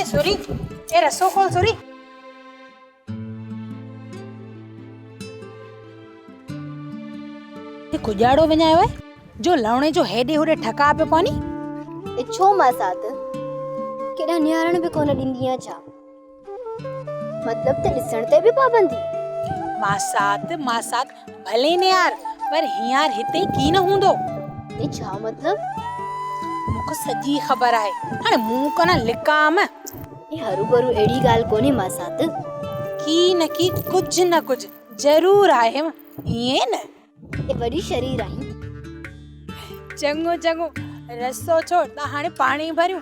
सुरी ए रसो खोल सुरी। कुजाड़ो विञायो है जो लवणे जो हेॾे होॾे ठका पियो पानी। छो मासात केॾा निहारण बि कोन ॾींदी आहियां छा? मतलब त ॾिसण ते बि पाबंदी? मासात भले ने यार पर हियार हिते की न हूंदो। ए छा मतलब? मुख सजी खबर आहे हाणे मुंह कना लिकाम। ए हरू भरू एड़ी गाल कोनी मासात। की न की कुछ न कुछ जरूर आहे ये न। ए वडी शरीर आहे। चंगो चंगो रसो छोड़ ता हाणे पानी भरियो।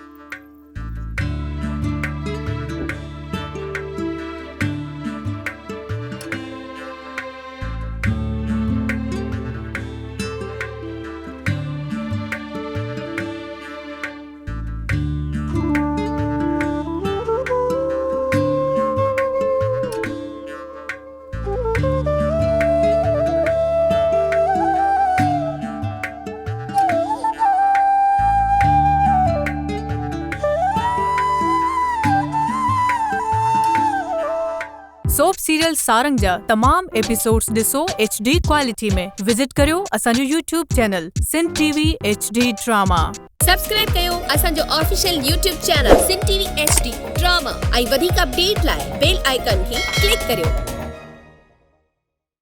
सोप सीरियल सारंग जा तमाम एपिसोड्स ॾिसो HD क्वालिटी में। विजिट करियो असांजो YouTube channel Sindh TV HD drama. Subscribe कयो असांजो official YouTube channel Sindh TV HD drama ऐं वधीक अपडेट लाइ बेल आइकन खे क्लिक करियो।